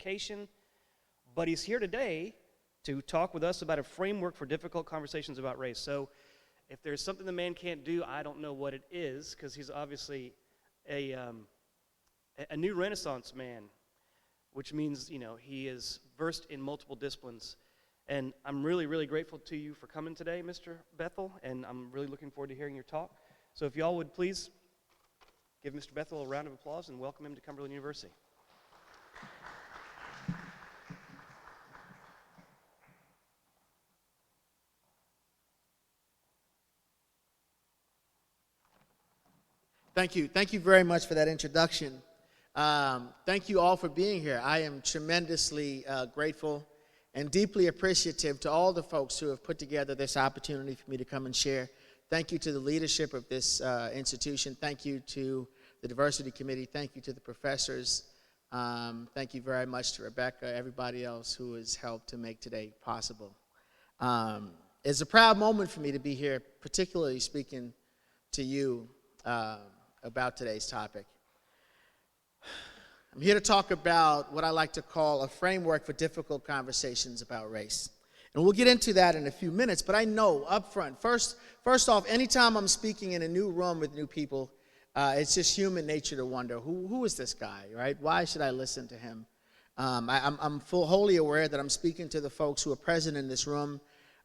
vacation, but he's here today to talk with us about a framework for difficult conversations about race. So if there's something the man can't do, I don't know what it is, because he's obviously a new Renaissance man, which means, he is versed in multiple disciplines. And I'm really, really grateful to you for coming today, Mr. Bethal, and I'm really looking forward to hearing your talk. So if y'all would please give Mr. Bethal a round of applause and welcome him to Cumberland University. Thank you. Thank you very much for that introduction. Thank you all for being here. I am tremendously grateful and deeply appreciative to all the folks who have put together this opportunity for me to come and share. Thank you to the leadership of this institution. Thank you to the Diversity Committee. Thank you to the professors. Thank you very much to Rebecca, everybody else who has helped to make today possible. It's a proud moment for me to be here, particularly speaking to you about today's topic. I'm here to talk about what I like to call a framework for difficult conversations about race. And we'll get into that in a few minutes, but I know up front, first off, anytime I'm speaking in a new room with new people, it's just human nature to wonder, who is this guy, right? Why should I listen to him? I'm wholly aware that I'm speaking to the folks who are present in this room.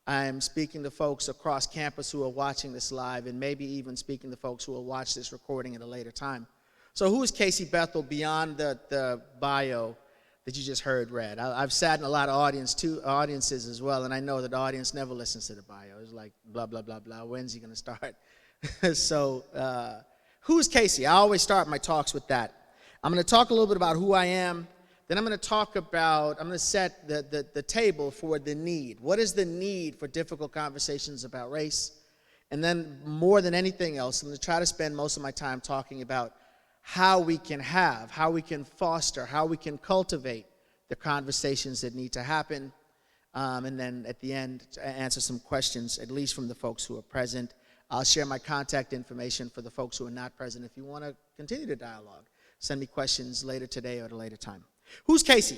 I'm speaking to folks across campus who are watching this live, and maybe even speaking to folks who will watch this recording at a later time. So who is Casey Bethal beyond the bio that you just heard read? I've sat in a lot of audiences as well, and I know that the audience never listens to the bio. It's like blah, blah, blah, blah. When's he going to start? So who's Casey? I always start my talks with that. I'm going to talk a little bit about who I am. Then I'm going to set the table for the need. What is the need for difficult conversations about race? And then more than anything else, I'm going to try to spend most of my time talking about how we can foster, how we can cultivate the conversations that need to happen. And then at the end, answer some questions, at least from the folks who are present. I'll share my contact information for the folks who are not present. If you want to continue the dialogue, send me questions later today or at a later time. Who's Casey?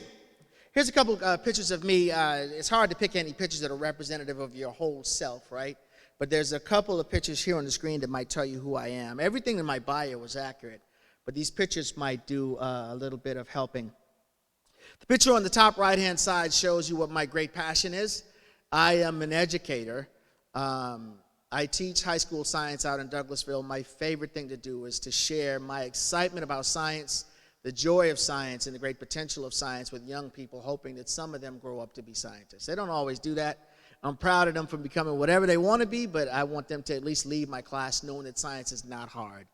Here's a couple pictures of me. It's hard to pick any pictures that are representative of your whole self, right? But there's a couple of pictures here on the screen that might tell you who I am. Everything in my bio was accurate, but these pictures might do a little bit of helping. The picture on the top right-hand side shows you what my great passion is. I am an educator. I teach high school science out in Douglasville. My favorite thing to do is to share my excitement about science, the joy of science, and the great potential of science with young people, hoping that some of them grow up to be scientists. They don't always do that. I'm proud of them for becoming whatever they want to be, but I want them to at least leave my class knowing that science is not hard.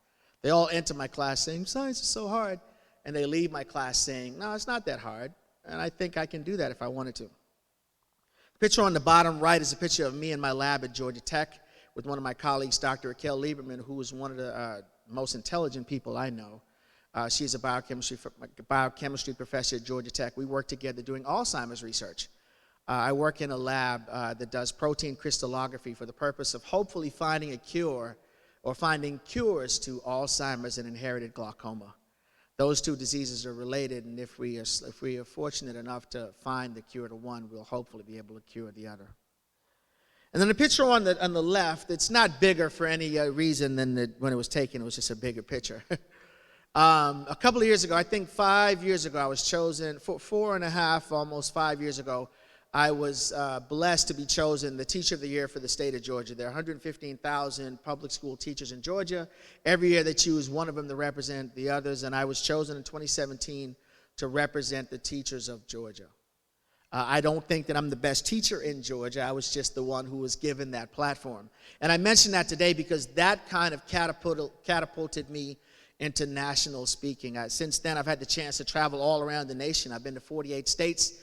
They all enter my class saying, science is so hard, and they leave my class saying, no, it's not that hard, and I think I can do that if I wanted to. The picture on the bottom right is a picture of me in my lab at Georgia Tech with one of my colleagues, Dr. Raquel Lieberman, who is one of the most intelligent people I know. She's a biochemistry professor at Georgia Tech. We work together doing Alzheimer's research. I work in a lab that does protein crystallography for the purpose of hopefully finding a cure or finding cures to Alzheimer's and inherited glaucoma. Those two diseases are related, and if we are fortunate enough to find the cure to one, we'll hopefully be able to cure the other. And then the picture on the left, it's not bigger for any reason than when it was taken. It was just a bigger picture. A couple of years ago, I think 5 years ago, I was chosen, 4.5, almost 5 years ago, I was blessed to be chosen the Teacher of the Year for the state of Georgia. There are 115,000 public school teachers in Georgia. Every year they choose one of them to represent the others, and I was chosen in 2017 to represent the teachers of Georgia. I don't think that I'm the best teacher in Georgia. I was just the one who was given that platform. And I mention that today because that kind of catapulted me into national speaking. Since then, I've had the chance to travel all around the nation. I've been to 48 states,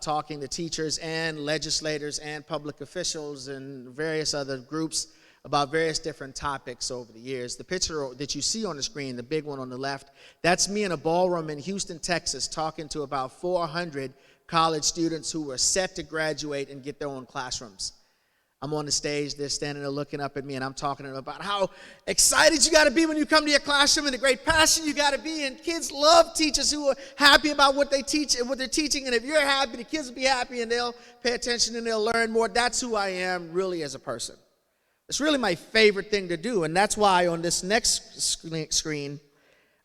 talking to teachers and legislators and public officials and various other groups about various different topics over the years. The picture that you see on the screen, the big one on the left, that's me in a ballroom in Houston, Texas, talking to about 400 college students who were set to graduate and get their own classrooms. I'm on the stage, they're standing there looking up at me, and I'm talking to them about how excited you got to be when you come to your classroom and the great passion you got to be. And kids love teachers who are happy about what they teach and what they're teaching. And if you're happy, the kids will be happy and they'll pay attention and they'll learn more. That's who I am really as a person. It's really my favorite thing to do. And that's why on this next screen,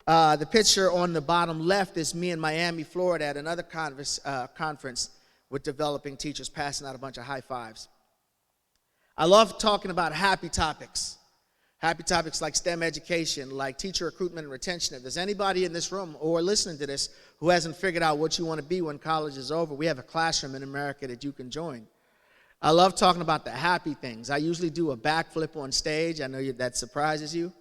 the picture on the bottom left is me in Miami, Florida at another conference with developing teachers passing out a bunch of high fives. I love talking about happy topics like STEM education, like teacher recruitment and retention. If there's anybody in this room or listening to this who hasn't figured out what you want to be when college is over, we have a classroom in America that you can join. I love talking about the happy things. I usually do a backflip on stage. I know that surprises you.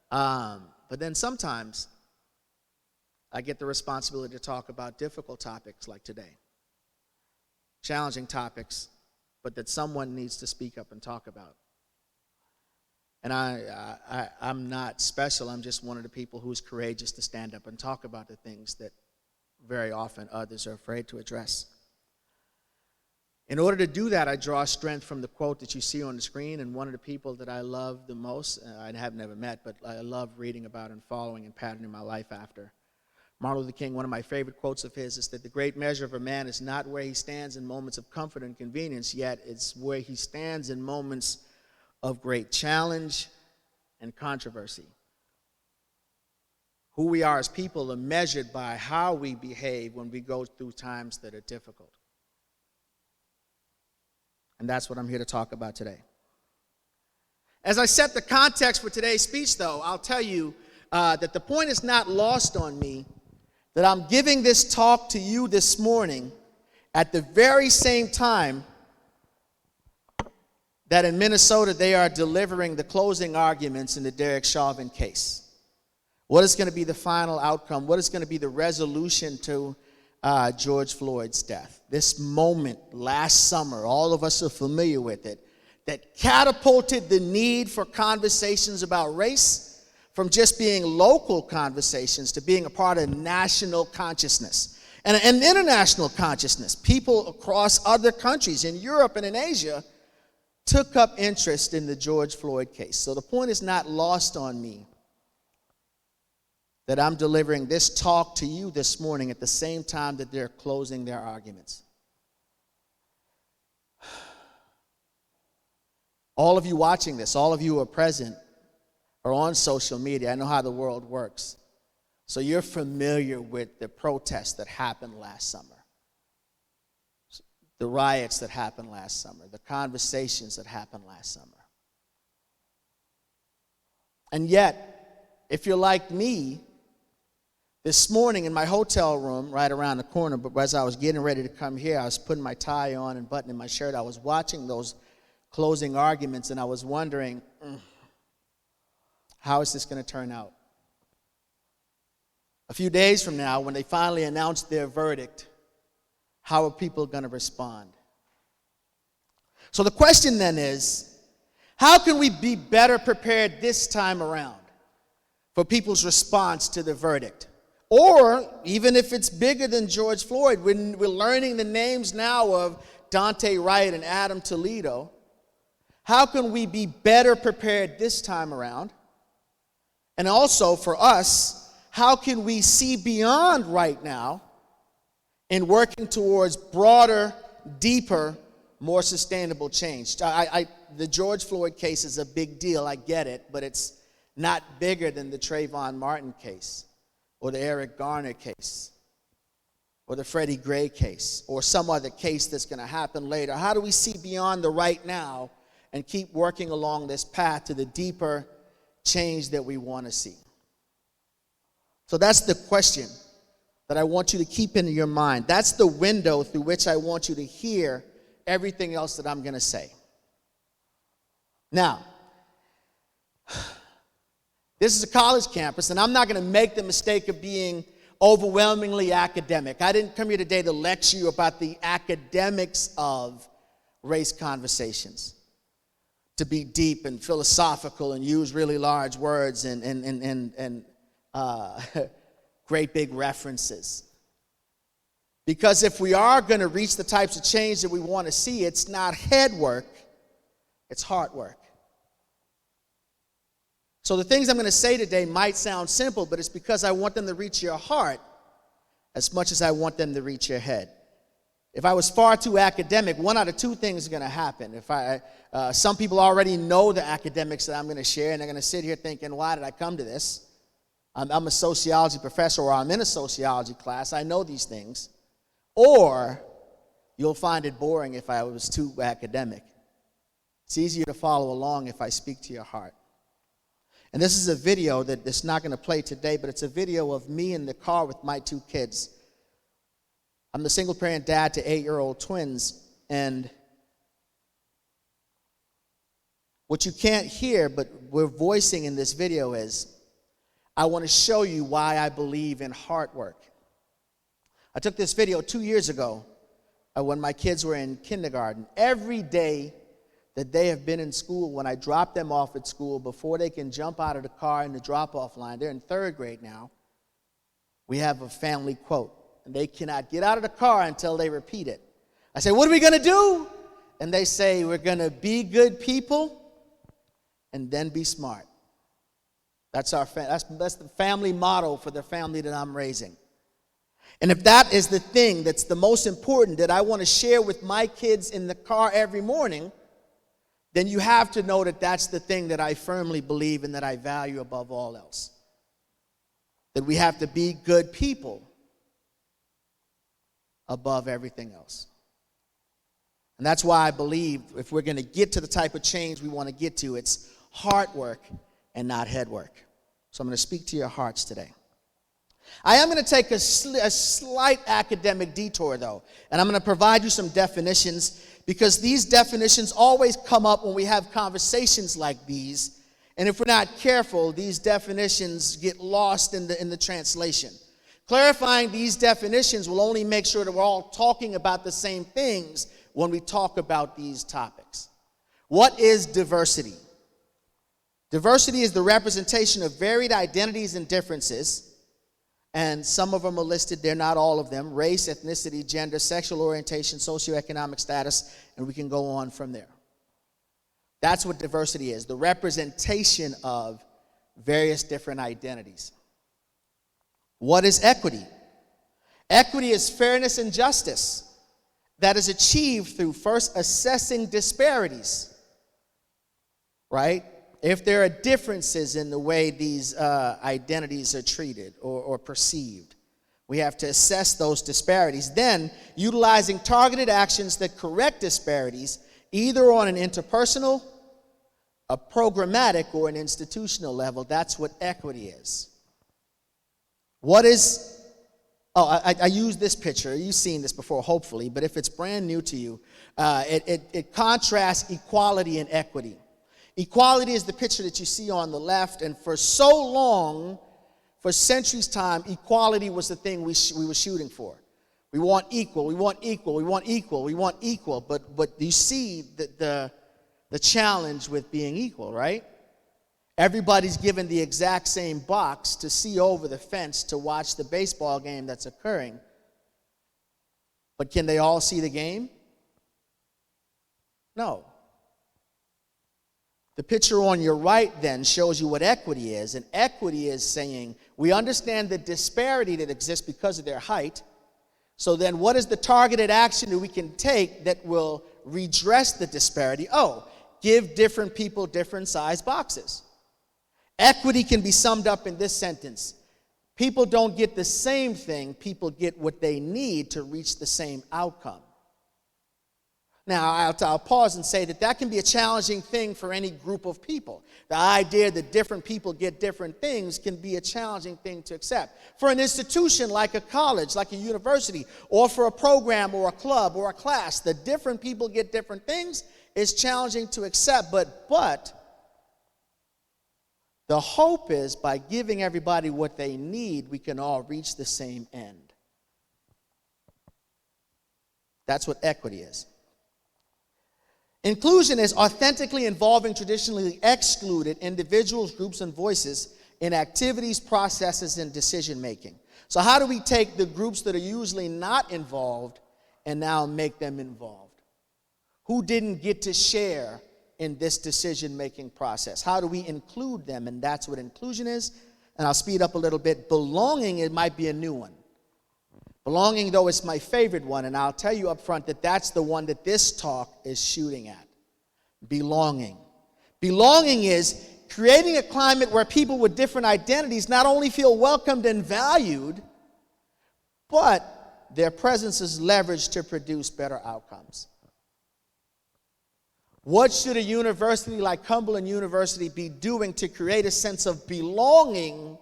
But then sometimes I get the responsibility to talk about difficult topics like today. Challenging topics, but that someone needs to speak up and talk about. And I'm not special. I'm just one of the people who's courageous to stand up and talk about the things that very often others are afraid to address. In order to do that, I draw strength from the quote that you see on the screen, and one of the people that I love the most, I have never met, but I love reading about and following and patterning my life after. Martin Luther King, one of my favorite quotes of his is that the great measure of a man is not where he stands in moments of comfort and convenience, yet it's where he stands in moments of great challenge and controversy. Who we are as people are measured by how we behave when we go through times that are difficult. And that's what I'm here to talk about today. As I set the context for today's speech, though, I'll tell you that the point is not lost on me that I'm giving this talk to you this morning at the very same time that in Minnesota they are delivering the closing arguments in the Derek Chauvin case. What is going to be the final outcome? What is going to be the resolution to George Floyd's death? This moment last summer, all of us are familiar with it, that catapulted the need for conversations about race from just being local conversations to being a part of national consciousness and international consciousness. People across other countries in Europe and in Asia took up interest in the George Floyd case. So the point is not lost on me that I'm delivering this talk to you this morning at the same time that they're closing their arguments. All of you watching this, all of you who are present, or on social media, I know how the world works. So you're familiar with the protests that happened last summer, the riots that happened last summer, the conversations that happened last summer. And yet, if you're like me, this morning in my hotel room right around the corner, but as I was getting ready to come here, I was putting my tie on and buttoning my shirt. I was watching those closing arguments, and I was wondering, how is this going to turn out? A few days from now, when they finally announce their verdict, how are people going to respond? So the question then is, how can we be better prepared this time around for people's response to the verdict? Or, even if it's bigger than George Floyd, when we're learning the names now of Daunte Wright and Adam Toledo, how can we be better prepared this time around? And also for us, how can we see beyond right now in working towards broader, deeper, more sustainable change? The George Floyd case is a big deal, I get it, but it's not bigger than the Trayvon Martin case or the Eric Garner case or the Freddie Gray case or some other case that's going to happen later. How do we see beyond the right now and keep working along this path to the deeper change that we want to see? So that's the question that I want you to keep in your mind. That's the window through which I want you to hear everything else that I'm going to say. Now, this is a college campus, and I'm not going to make the mistake of being overwhelmingly academic. I didn't come here today to lecture you about the academics of race conversations, to be deep and philosophical and use really large words and great big references. Because if we are going to reach the types of change that we want to see, it's not head work, it's heart work. So the things I'm going to say today might sound simple, but it's because I want them to reach your heart as much as I want them to reach your head. If I was far too academic, one out of two things are going to happen. Some people already know the academics that I'm going to share, and they're going to sit here thinking, why did I come to this? I'm a sociology professor, or I'm in a sociology class. I know these things. Or you'll find it boring if I was too academic. It's easier to follow along if I speak to your heart. And this is a video that's not going to play today, but it's a video of me in the car with my two kids. I'm the single-parent dad to 8-year-old twins, and what you can't hear, but we're voicing in this video is, I want to show you why I believe in heart work. I took this video 2 years ago when my kids were in kindergarten. Every day that they have been in school, when I drop them off at school, before they can jump out of the car in the drop-off line, they're in 3rd grade now, we have a family quote. And they cannot get out of the car until they repeat it. I say, what are we going to do? And they say, we're going to be good people and then be smart. That's the family motto for the family that I'm raising. And if that is the thing that's the most important that I want to share with my kids in the car every morning, then you have to know that that's the thing that I firmly believe and that I value above all else. That we have to be good people above everything else. And that's why I believe if we're going to get to the type of change we want to get to, it's heart work and not head work. So I'm going to speak to your hearts today. I am going to take a slight academic detour, though, and I'm going to provide you some definitions, because these definitions always come up when we have conversations like these, and if we're not careful, these definitions get lost in the translation. Clarifying these definitions will only make sure that we're all talking about the same things when we talk about these topics. What is diversity? Diversity is the representation of varied identities and differences, and some of them are listed, they're not all of them: race, ethnicity, gender, sexual orientation, socioeconomic status, and we can go on from there. That's what diversity is, the representation of various different identities. What is equity? Equity is fairness and justice that is achieved through first assessing disparities, right? If there are differences in the way these identities are treated or perceived, we have to assess those disparities. Then, utilizing targeted actions that correct disparities, either on an interpersonal, a programmatic, or an institutional level. That's what equity is. What is, I use this picture. You've seen this before, hopefully, but if it's brand new to you, it contrasts equality and equity. Equality is the picture that you see on the left, and for so long, for centuries' time, equality was the thing we were shooting for. We want equal, we want equal, we want equal, we want equal, but you see the challenge with being equal, right? Everybody's given the exact same box to see over the fence to watch the baseball game that's occurring. But can they all see the game? No. The picture on your right then shows you what equity is, and equity is saying we understand the disparity that exists because of their height, so then what is the targeted action that we can take that will redress the disparity? Oh, give different people different size boxes. Equity can be summed up in this sentence: people don't get the same thing, people get what they need to reach the same outcome. Now, I'll pause and say that can be a challenging thing for any group of people. The idea that different people get different things can be a challenging thing to accept. For an institution like a college, like a university, or for a program or a club or a class, that different people get different things is challenging to accept. But the hope is by giving everybody what they need, we can all reach the same end. That's what equity is. Inclusion is authentically involving traditionally excluded individuals, groups, and voices in activities, processes, and decision-making. So how do we take the groups that are usually not involved and now make them involved? Who didn't get to share in this decision-making process? How do we include them? And that's what inclusion is. And I'll speed up a little bit. Belonging, it might be a new one. Belonging, though, is my favorite one, and I'll tell you up front that that's the one that this talk is shooting at. Belonging. Belonging is creating a climate where people with different identities not only feel welcomed and valued, but their presence is leveraged to produce better outcomes. What should a university like Cumberland University be doing to create a sense of belonging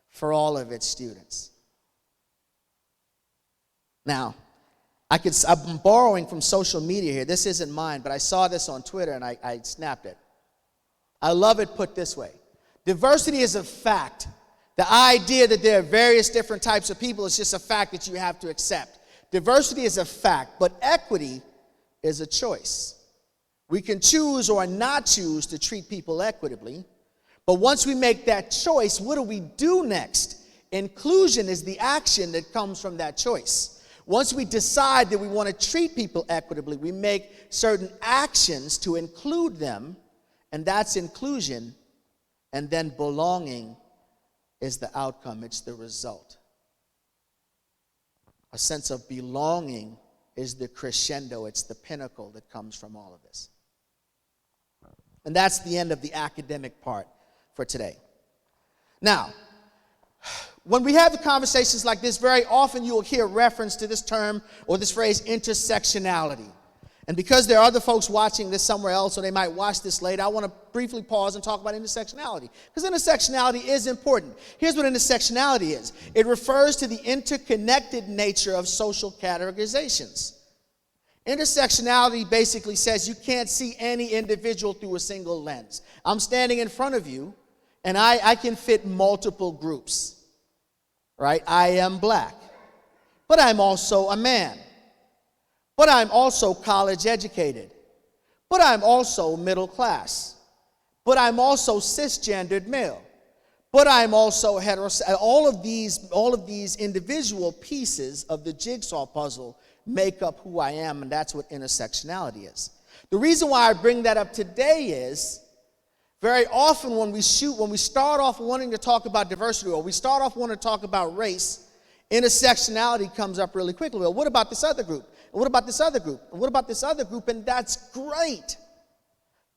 for all of its students? Now, I'm borrowing from social media here. This isn't mine, but I saw this on Twitter and I snapped it. I love it put this way. Diversity is a fact. The idea that there are various different types of people is just a fact that you have to accept. Diversity is a fact, but equity is a choice. We can choose or not choose to treat people equitably, but once we make that choice, what do we do next? Inclusion is the action that comes from that choice. Once we decide that we want to treat people equitably, we make certain actions to include them, and that's inclusion, and then belonging is the outcome, it's the result. A sense of belonging is the crescendo, it's the pinnacle that comes from all of this. And that's the end of the academic part for today. Now, when we have the conversations like this, very often you will hear reference to this term or this phrase, intersectionality. And because there are other folks watching this somewhere else, or they might watch this later, I want to briefly pause and talk about intersectionality. Because intersectionality is important. Here's what intersectionality is. It refers to the interconnected nature of social categorizations. Intersectionality basically says you can't see any individual through a single lens. I'm standing in front of you, and I can fit multiple groups, right? I am black, but I'm also a man. But I'm also college educated. But I'm also middle class. But I'm also cisgendered male. But I'm also heterosexual. All of these individual pieces of the jigsaw puzzle make up who I am, and that's what intersectionality is. The reason why I bring that up today is very often when we start off wanting to talk about diversity, or we start off wanting to talk about race, intersectionality comes up really quickly. Well, what about this other group? And what about this other group? And what about this other group? And that's great.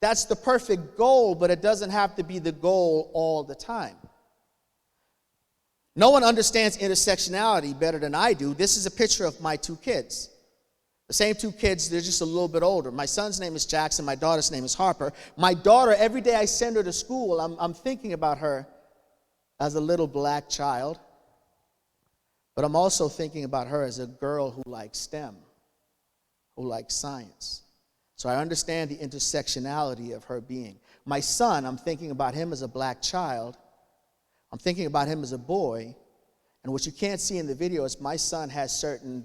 That's the perfect goal, but it doesn't have to be the goal all the time. No one understands intersectionality better than I do. This is a picture of my two kids. The same two kids, they're just a little bit older. My son's name is Jackson. My daughter's name is Harper. My daughter, every day I send her to school, I'm thinking about her as a little black child. But I'm also thinking about her as a girl who likes STEM, who likes science. So I understand the intersectionality of her being. My son, I'm thinking about him as a black child. I'm thinking about him as a boy. And what you can't see in the video is my son has certain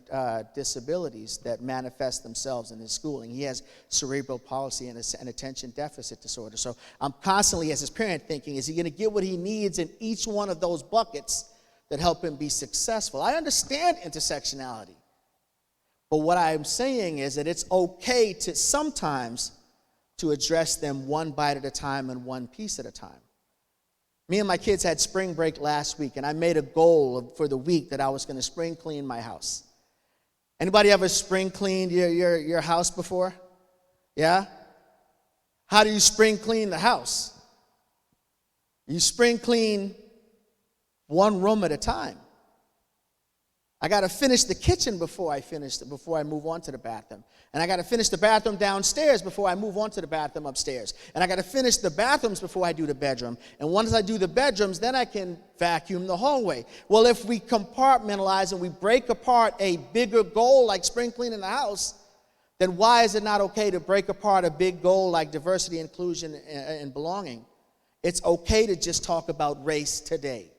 disabilities that manifest themselves in his schooling. He has cerebral palsy and an attention deficit disorder. So I'm constantly, as his parent, thinking, is he going to get what he needs in each one of those buckets that help him be successful? I understand intersectionality. But what I'm saying is that it's okay to sometimes to address them one bite at a time and one piece at a time. Me and my kids had spring break last week, and I made a goal for the week that I was going to spring clean my house. Anybody ever spring cleaned your house before? Yeah? How do you spring clean the house? You spring clean one room at a time. I got to finish the kitchen before I move on to the bathroom. And I got to finish the bathroom downstairs before I move on to the bathroom upstairs. And I got to finish the bathrooms before I do the bedroom. And once I do the bedrooms, then I can vacuum the hallway. Well, if we compartmentalize and we break apart a bigger goal like spring cleaning the house, then why is it not okay to break apart a big goal like diversity, inclusion, and belonging? It's okay to just talk about race today.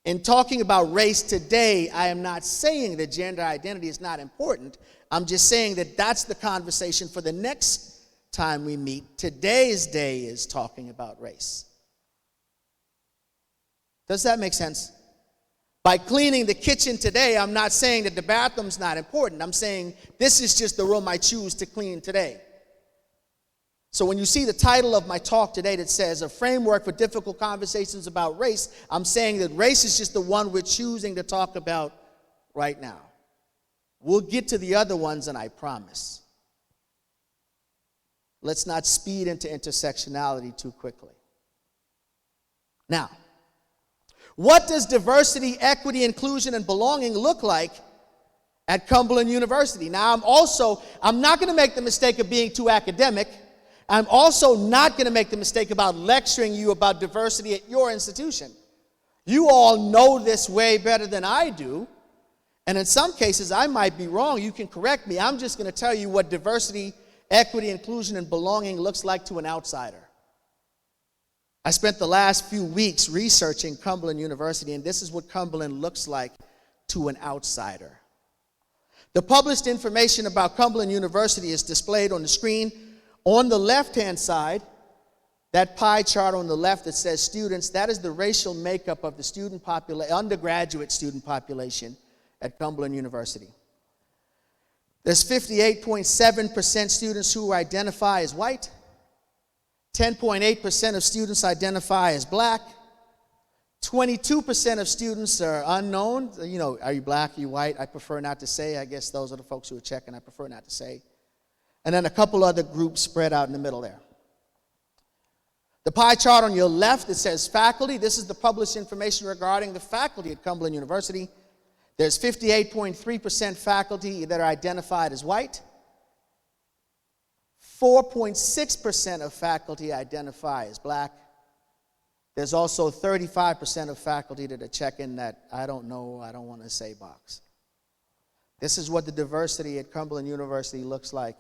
In talking about race today, I am not saying that gender identity is not important. I'm just saying that that's the conversation for the next time we meet. Today's day is talking about race. Does that make sense? By cleaning the kitchen today, I'm not saying that the bathroom's not important. I'm saying this is just the room I choose to clean today. So when you see the title of my talk today that says A Framework for Difficult Conversations About Race, I'm saying that race is just the one we're choosing to talk about right now. We'll get to the other ones, and I promise. Let's not speed into intersectionality too quickly. Now, what does diversity, equity, inclusion, and belonging look like at Cumberland University? Now, I'm not going to make the mistake of being too academic. I'm also not going to make the mistake about lecturing you about diversity at your institution. You all know this way better than I do. And in some cases, I might be wrong. You can correct me. I'm just going to tell you what diversity, equity, inclusion, and belonging looks like to an outsider. I spent the last few weeks researching Cumberland University, and this is what Cumberland looks like to an outsider. The published information about Cumberland University is displayed on the screen. On the left-hand side, that pie chart on the left that says students, that is the racial makeup of the undergraduate student population at Cumberland University. There's 58.7% students who identify as white, 10.8% of students identify as black, 22% of students are unknown. You know, are you black, are you white? I prefer not to say. I guess those are the folks who are checking. I prefer not to say. And then a couple other groups spread out in the middle there. The pie chart on your left, it says faculty. This is the published information regarding the faculty at Cumberland University. There's 58.3% faculty that are identified as white. 4.6% of faculty identify as black. There's also 35% of faculty that are checking that I don't know, I don't want to say box. This is what the diversity at Cumberland University looks like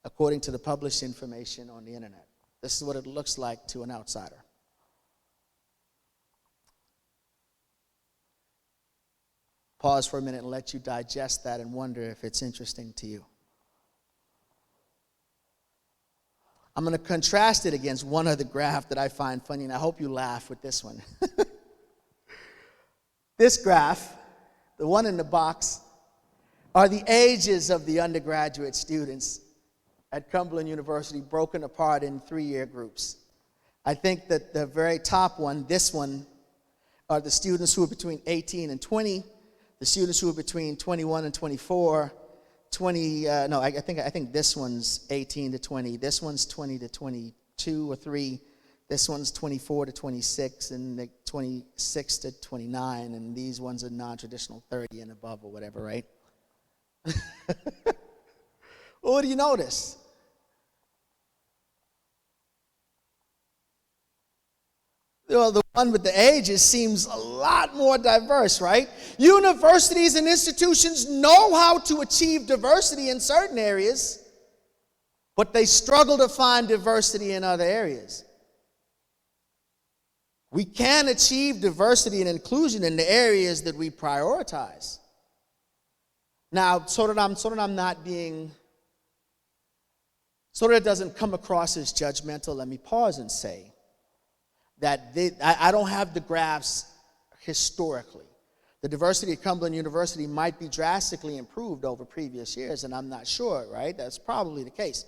according to the published information on the internet. This is what it looks like to an outsider. Pause for a minute and let you digest that and wonder if it's interesting to you. I'm going to contrast it against one other graph that I find funny, and I hope you laugh with this one. This graph, the one in the box, are the ages of the undergraduate students at Cumberland University broken apart in 3-year groups. I think that the very top one, this one, are the students who are between 18 and 20, the students who are between 21 and 24, I think this one's 18 to 20, this one's 20 to 22 or 3, this one's 24 to 26, and 26 to 29, and these ones are non-traditional 30 and above or whatever, right? Well, what do you notice? Well, the one with the ages seems a lot more diverse, right? Universities and institutions know how to achieve diversity in certain areas, but they struggle to find diversity in other areas. We can achieve diversity and inclusion in the areas that we prioritize. Now, so that it doesn't come across as judgmental, let me pause and say that I don't have the graphs historically. The diversity at Cumberland University might be drastically improved over previous years, and I'm not sure, right? That's probably the case.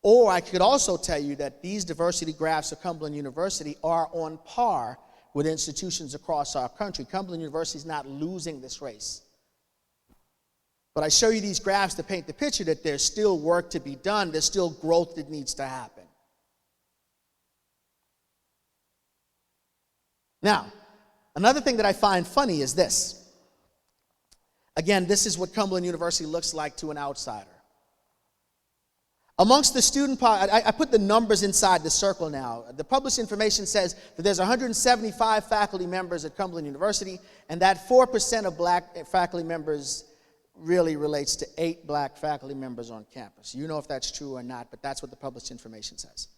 Or I could also tell you that these diversity graphs at Cumberland University are on par with institutions across our country. Cumberland University is not losing this race. But I show you these graphs to paint the picture that there's still work to be done. There's still growth that needs to happen. Now, another thing that I find funny is this. Again, this is what Cumberland University looks like to an outsider. Amongst the student, I put the numbers inside the circle now. The published information says that there's 175 faculty members at Cumberland University, and that 4% of black faculty members really relates to 8 black faculty members on campus. You know if that's true or not, but that's what the published information says.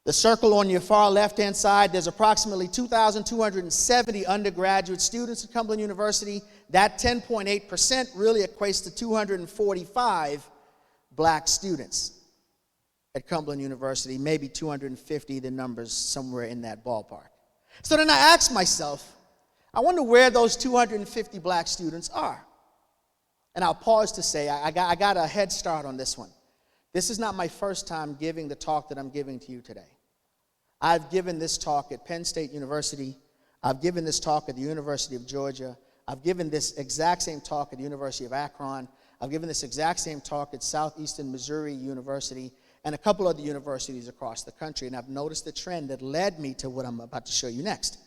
The circle on your far left-hand side, there's approximately 2,270 undergraduate students at Cumberland University. That 10.8% really equates to 245 black students at Cumberland University, maybe 250, the numbers somewhere in that ballpark. So then I asked myself, I wonder where those 250 black students are. And I'll pause to say, I got a head start on this one. This is not my first time giving the talk that I'm giving to you today. I've given this talk at Penn State University. I've given this talk at the University of Georgia. I've given this exact same talk at the University of Akron. I've given this exact same talk at Southeastern Missouri University and a couple other universities across the country. And I've noticed the trend that led me to what I'm about to show you next.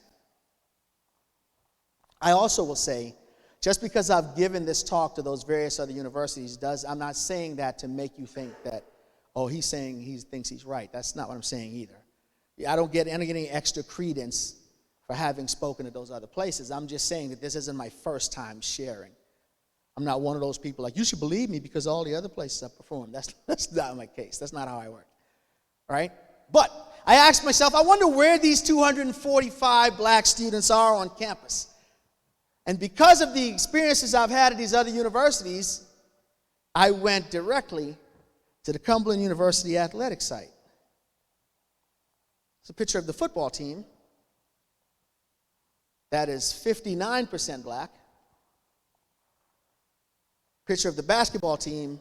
I also will say, just because I've given this talk to those various other universities, I'm not saying that to make you think that, oh, he's saying he thinks he's right. That's not what I'm saying either. I don't get any extra credence for having spoken at those other places. I'm just saying that this isn't my first time sharing. I'm not one of those people like, you should believe me because all the other places I've performed. That's not my case. That's not how I work. All right? But I asked myself, I wonder where these 245 black students are on campus. And because of the experiences I've had at these other universities, I went directly to the Cumberland University athletic site. It's a picture of the football team that is 59% black. Picture of the basketball team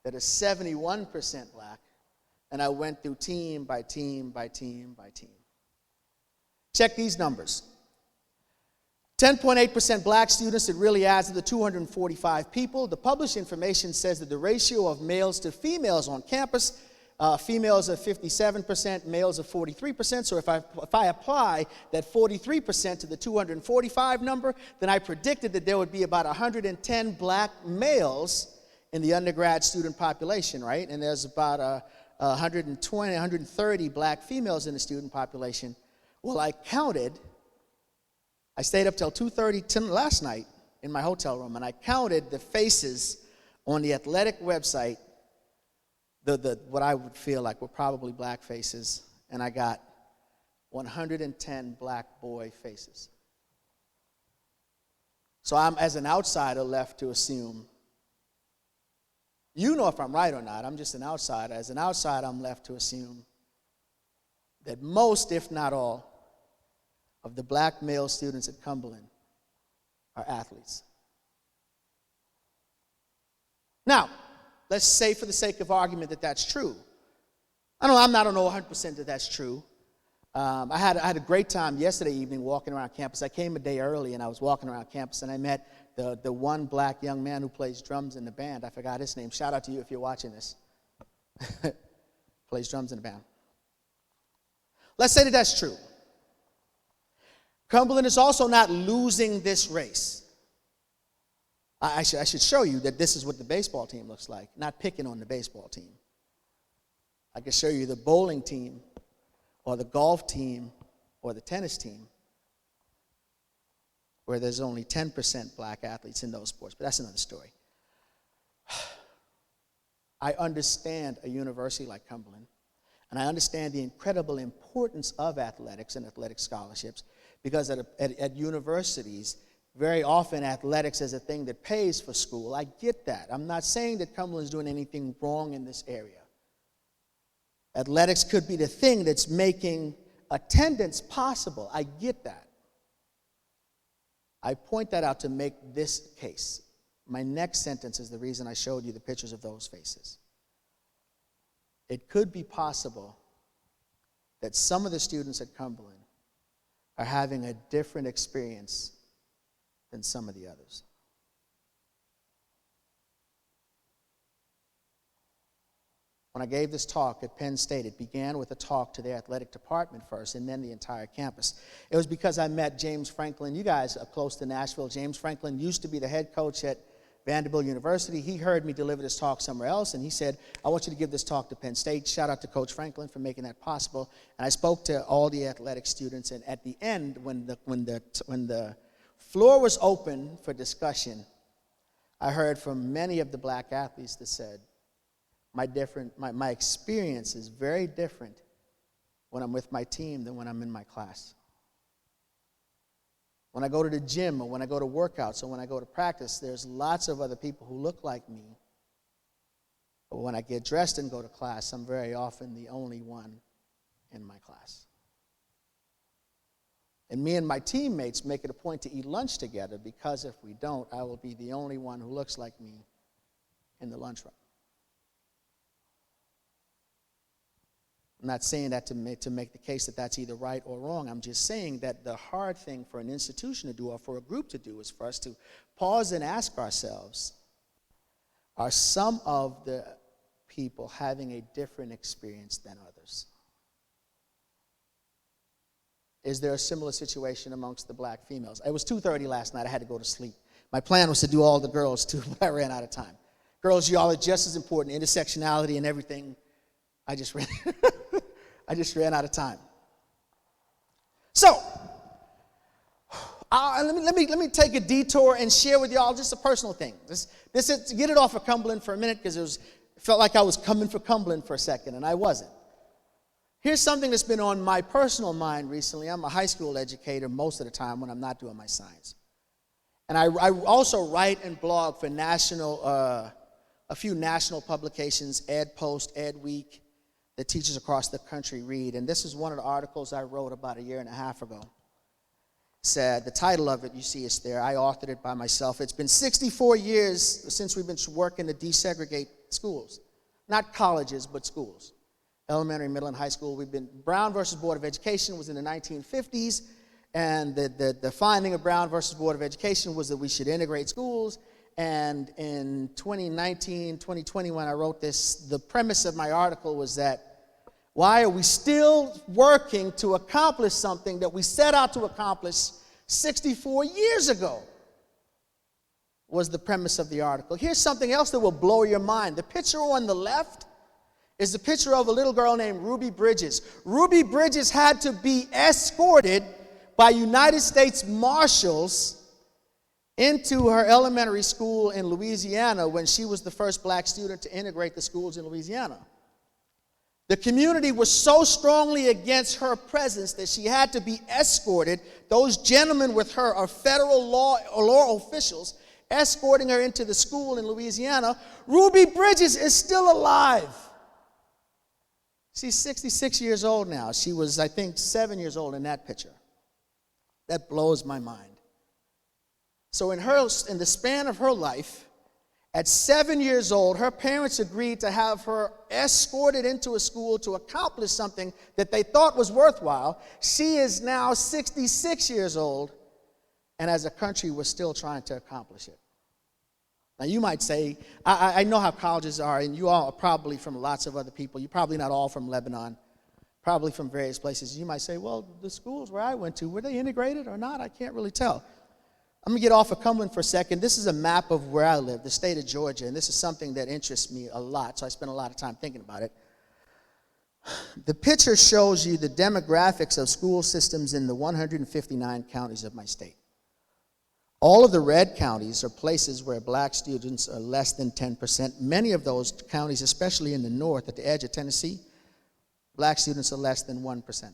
that is 71% black. And I went through team by team by team by team. Check these numbers. 10.8% black students, it really adds to the 245 people. The published information says that the ratio of males to females on campus, females are 57%, males are 43%. So if I apply that 43% to the 245 number, then I predicted that there would be about 110 black males in the undergrad student population, right? And there's about 120, 130 black females in the student population. Well, I stayed up till 2:30 last night in my hotel room, and I counted the faces on the athletic website, what I would feel like were probably black faces, and I got 110 black boy faces. So I'm, as an outsider, left to assume, you know if I'm right or not, I'm just an outsider. As an outsider, I'm left to assume that most, if not all, of the black male students at Cumberland are athletes. Now, let's say for the sake of argument that that's true. I don't know 100% that that's true. I had a great time yesterday evening walking around campus. I came a day early and I was walking around campus and I met the one black young man who plays drums in the band. I forgot his name. Shout out to you if you're watching this. Plays drums in the band. Let's say that that's true. Cumberland is also not losing this race. I should show you that this is what the baseball team looks like, not picking on the baseball team. I can show you the bowling team or the golf team or the tennis team where there's only 10% black athletes in those sports, but that's another story. I understand a university like Cumberland, and I understand the incredible importance of athletics and athletic scholarships, because at universities, very often athletics is a thing that pays for school. I get that. I'm not saying that Cumberland is doing anything wrong in this area. Athletics could be the thing that's making attendance possible. I get that. I point that out to make this case. My next sentence is the reason I showed you the pictures of those faces. It could be possible that some of the students at Cumberland are having a different experience than some of the others. When I gave this talk at Penn State, it began with a talk to the athletic department first and then the entire campus. It was because I met James Franklin. You guys are close to Nashville. James Franklin used to be the head coach at Vanderbilt University. He heard me deliver this talk somewhere else, and he said, I want you to give this talk to Penn State. Shout out to Coach Franklin for making that possible. And I spoke to all the athletic students, and at the end, when the floor was open for discussion, I heard from many of the black athletes that said, my experience is very different when I'm with my team than when I'm in my class. When I go to the gym or when I go to workouts or when I go to practice, there's lots of other people who look like me. But when I get dressed and go to class, I'm very often the only one in my class. And me and my teammates make it a point to eat lunch together, because if we don't, I will be the only one who looks like me in the lunchroom. I'm not saying that to make the case that that's either right or wrong. I'm just saying that the hard thing for an institution to do, or for a group to do, is for us to pause and ask ourselves, are some of the people having a different experience than others? Is there a similar situation amongst the black females? It was 2:30 last night. I had to go to sleep. My plan was to do all the girls too, but I ran out of time. Girls, y'all are just as important. Intersectionality and everything. I just ran out of time. So, let me take a detour and share with y'all just a personal thing. This is to get it off of Cumberland for a minute, because it felt like I was coming for Cumberland for a second, and I wasn't. Here's something that's been on my personal mind recently. I'm a high school educator most of the time when I'm not doing my science. And I also write and blog for a few national publications, Ed.Post, Ed Week, that teachers across the country read. And this is one of the articles I wrote about 1.5 years ago. Said, the title of it, you see it's there. I authored it by myself. It's been 64 years since we've been working to desegregate schools. Not colleges, but schools. Elementary, middle, and high school. Brown versus Board of Education was in the 1950s, and the finding of Brown versus Board of Education was that we should integrate schools. And in 2019, 2020, when I wrote this, the premise of my article was that, why are we still working to accomplish something that we set out to accomplish 64 years ago? Was the premise of the article. Here's something else that will blow your mind. The picture on the left is the picture of a little girl named Ruby Bridges. Ruby Bridges had to be escorted by United States Marshals into her elementary school in Louisiana when she was the first black student to integrate the schools in Louisiana. The community was so strongly against her presence that she had to be escorted. Those gentlemen with her are federal law officials escorting her into the school in Louisiana. Ruby Bridges is still alive. She's 66 years old now. She was, I think, 7 years old in that picture. That blows my mind. So in the span of her life, at 7 years old, her parents agreed to have her escorted into a school to accomplish something that they thought was worthwhile. She is now 66 years old, and as a country, we're still trying to accomplish it. Now, you might say, I know how colleges are, and you all are probably from lots of other people. You're probably not all from Lebanon, probably from various places. You might say, well, the schools where I went to, were they integrated or not? I can't really tell. I'm going to get off of Cumberland for a second. This is a map of where I live, the state of Georgia, and this is something that interests me a lot, so I spend a lot of time thinking about it. The picture shows you the demographics of school systems in the 159 counties of my state. All of the red counties are places where black students are less than 10%. Many of those counties, especially in the north, at the edge of Tennessee, black students are less than 1%.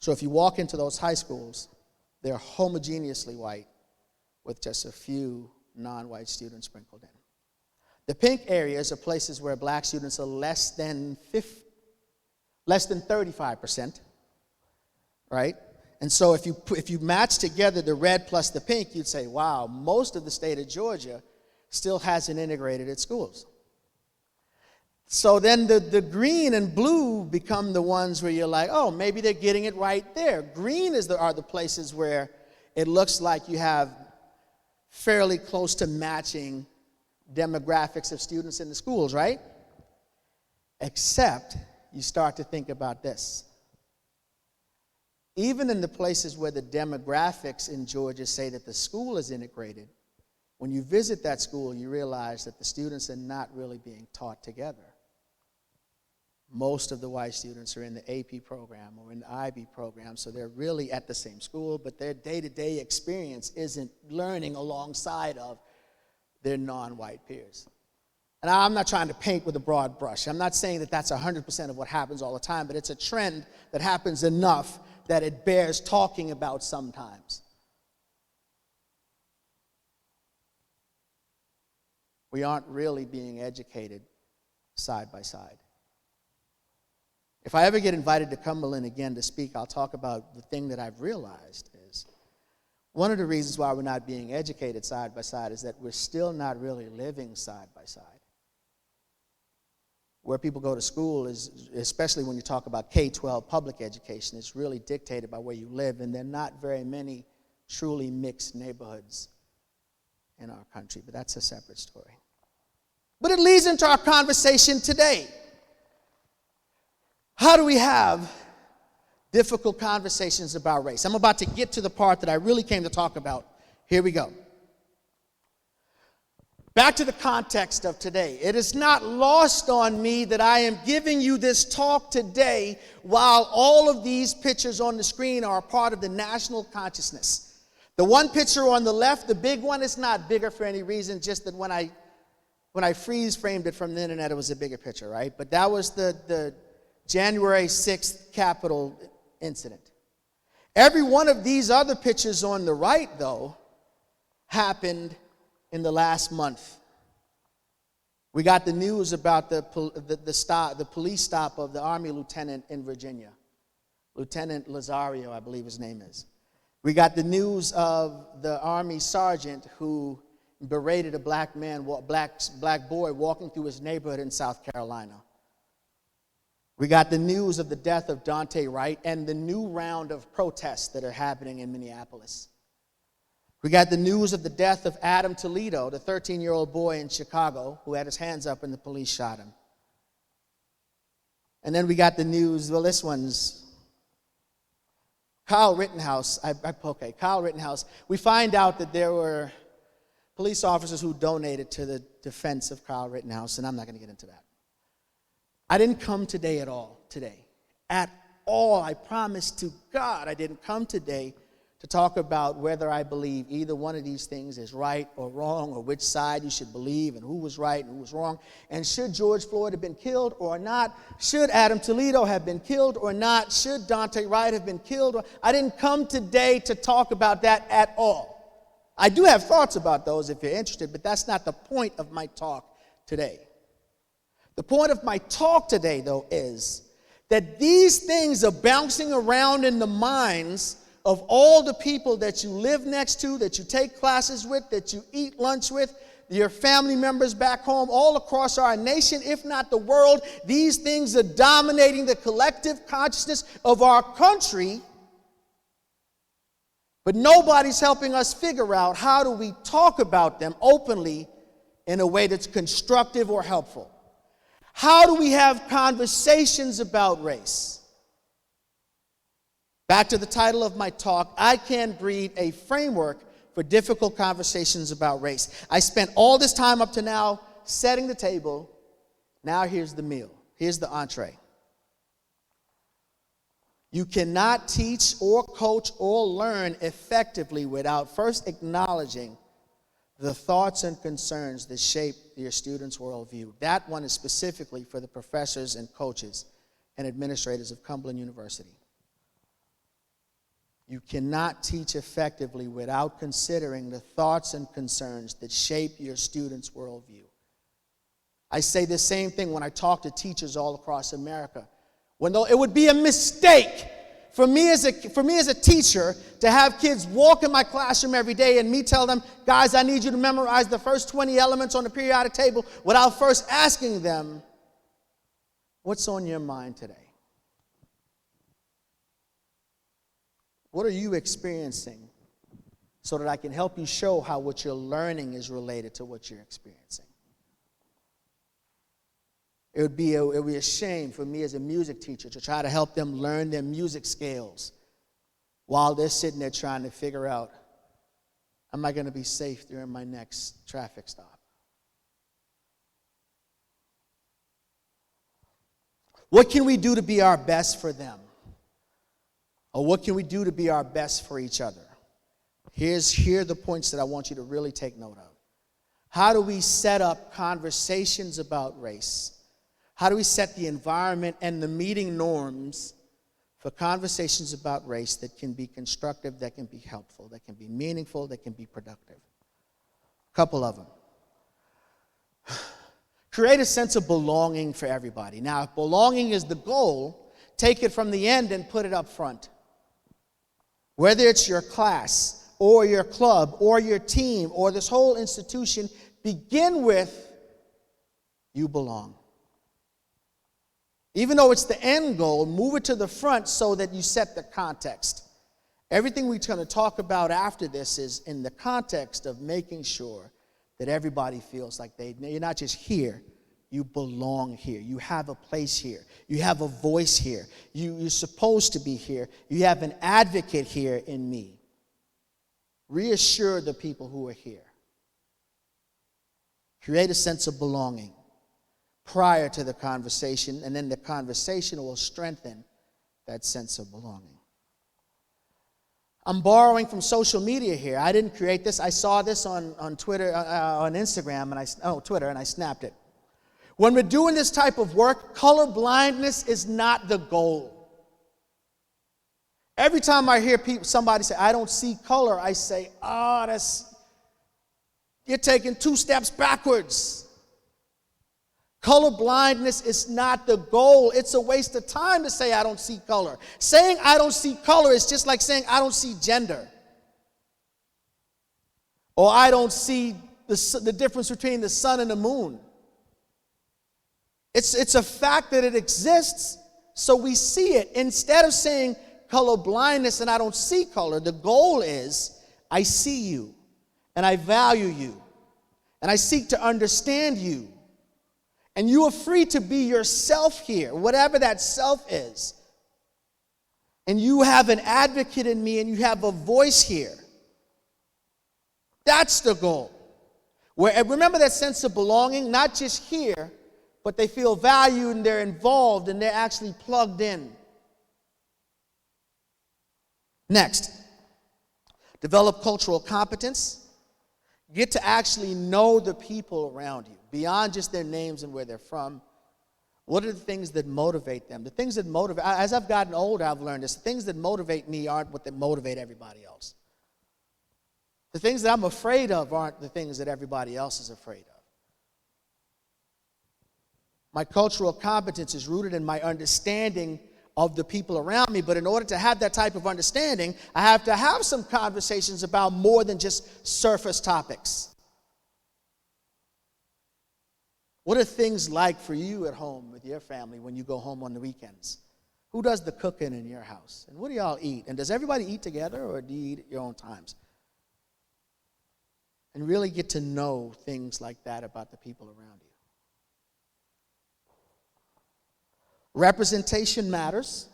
So if you walk into those high schools, they're homogeneously white with just a few non-white students sprinkled in. The pink areas are places where black students are less than 35%, right? And so if you match together the red plus the pink, you'd say, wow, most of the state of Georgia still hasn't integrated its schools. So then the green and blue become the ones where you're like, oh, maybe they're getting it right there. Green are the places where it looks like you have fairly close to matching demographics of students in the schools, right? Except you start to think about this. Even in the places where the demographics in Georgia say that the school is integrated, when you visit that school, you realize that the students are not really being taught together. Most of the white students are in the AP program or in the IB program, so they're really at the same school, but their day-to-day experience isn't learning alongside of their non-white peers. And I'm not trying to paint with a broad brush. I'm not saying that that's 100% of what happens all the time, but it's a trend that happens enough that it bears talking about sometimes. We aren't really being educated side by side. If I ever get invited to Cumberland again to speak, I'll talk about the thing that I've realized is one of the reasons why we're not being educated side by side is that we're still not really living side by side. Where people go to school is, especially when you talk about K-12 public education, it's really dictated by where you live, and there are not very many truly mixed neighborhoods in our country, but that's a separate story. But it leads into our conversation today. How do we have difficult conversations about race? I'm about to get to the part that I really came to talk about. Here we go. Back to the context of today. It is not lost on me that I am giving you this talk today while all of these pictures on the screen are a part of the national consciousness. The one picture on the left, the big one, is not bigger for any reason, just that when I freeze framed it from the internet, it was a bigger picture, right? But that was the January 6th Capitol incident. Every one of these other pictures on the right, though, happened in the last month. We got the news about the police stop of the Army lieutenant in Virginia, Lieutenant Lazario, I believe his name is. We got the news of the Army sergeant who berated a black boy walking through his neighborhood in South Carolina. We got the news of the death of Daunte Wright and the new round of protests that are happening in Minneapolis. We got the news of the death of Adam Toledo, the 13-year-old boy in Chicago who had his hands up and the police shot him. And then we got the news, well, this one's Kyle Rittenhouse. Kyle Rittenhouse. We find out that there were police officers who donated to the defense of Kyle Rittenhouse, and I'm not going to get into that. I didn't come today at all. I promise to God I didn't come today to talk about whether I believe either one of these things is right or wrong, or which side you should believe and who was right and who was wrong. And should George Floyd have been killed or not? Should Adam Toledo have been killed or not? Should Daunte Wright have been killed? I didn't come today to talk about that at all. I do have thoughts about those if you're interested, but that's not the point of my talk today. The point of my talk today, though, is that these things are bouncing around in the minds of all the people that you live next to, that you take classes with, that you eat lunch with, your family members back home, all across our nation, if not the world. These things are dominating the collective consciousness of our country, but nobody's helping us figure out how do we talk about them openly in a way that's constructive or helpful. How do we have conversations about race? Back to the title of my talk, I Can Breed a Framework for Difficult Conversations About Race. I spent all this time up to now setting the table. Now here's the meal. Here's the entree. You cannot teach or coach or learn effectively without first acknowledging the thoughts and concerns that shape your students' worldview. That one is specifically for the professors and coaches and administrators of Cumberland University. You cannot teach effectively without considering the thoughts and concerns that shape your students' worldview. I say the same thing when I talk to teachers all across America. It would be a mistake for me as a teacher to have kids walk in my classroom every day and me tell them, guys, I need you to memorize the first 20 elements on the periodic table without first asking them, what's on your mind today? What are you experiencing so that I can help you show how what you're learning is related to what you're experiencing? It would be a shame for me as a music teacher to try to help them learn their music scales while they're sitting there trying to figure out, am I going to be safe during my next traffic stop? What can we do to be our best for them? Or what can we do to be our best for each other? Here are the points that I want you to really take note of. How do we set up conversations about race? How do we set the environment and the meeting norms for conversations about race that can be constructive, that can be helpful, that can be meaningful, that can be productive? A couple of them. Create a sense of belonging for everybody. Now, if belonging is the goal, take it from the end and put it up front. Whether it's your class or your club or your team or this whole institution, begin with, you belong. Even though it's the end goal, move it to the front so that you set the context. Everything we're going to talk about after this is in the context of making sure that everybody feels like you're not just here, you belong here. You have a place here. You have a voice here. You're supposed to be here. You have an advocate here in me. Reassure the people who are here. Create a sense of belonging prior to the conversation, and then the conversation will strengthen that sense of belonging. I'm borrowing from social media here. I didn't create this. I saw this on Twitter, on Instagram, Twitter, and I snapped it. When we're doing this type of work, color blindness is not the goal. Every time I hear somebody say, I don't see color, I say, you're taking 2 steps backwards. Color blindness is not the goal. It's a waste of time to say I don't see color. Saying I don't see color is just like saying I don't see gender. Or I don't see the difference between the sun and the moon. It's a fact that it exists, so we see it. Instead of saying color blindness and I don't see color, the goal is I see you and I value you and I seek to understand you. And you are free to be yourself here, whatever that self is. And you have an advocate in me and you have a voice here. That's the goal. Remember that sense of belonging, not just here, but they feel valued and they're involved and they're actually plugged in. Next, develop cultural competence. Get to actually know the people around you, beyond just their names and where they're from. What are the things that motivate them? The things that motivate, as I've gotten older, I've learned this. The things that motivate me aren't what that motivate everybody else. The things that I'm afraid of aren't the things that everybody else is afraid of. My cultural competence is rooted in my understanding of the people around me, but in order to have that type of understanding, I have to have some conversations about more than just surface topics. What are things like for you at home with your family when you go home on the weekends? Who does the cooking in your house? And what do y'all eat? And does everybody eat together, or do you eat at your own times? And really get to know things like that about the people around you. Representation matters.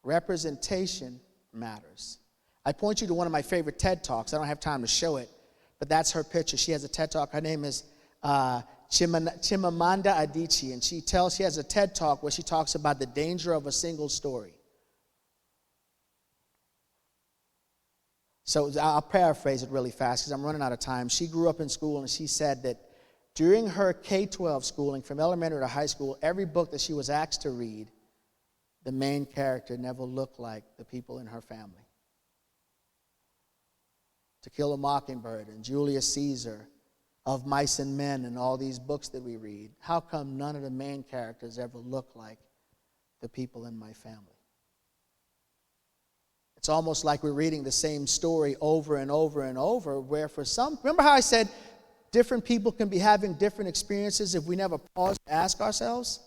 Representation matters. I point you to one of my favorite TED Talks. I don't have time to show it, but that's her picture. She has a TED Talk. Her name is Chimamanda Adichie, and she has a TED Talk where she talks about the danger of a single story. So I'll paraphrase it really fast because I'm running out of time. She grew up in school, and she said that during her K-12 schooling, from elementary to high school, every book that she was asked to read, the main character never looked like the people in her family. To Kill a Mockingbird and Julius Caesar, Of Mice and Men, and all these books that we read, how come none of the main characters ever look like the people in my family? It's almost like we're reading the same story over and over and over, where for some, remember how I said different people can be having different experiences if we never pause to ask ourselves?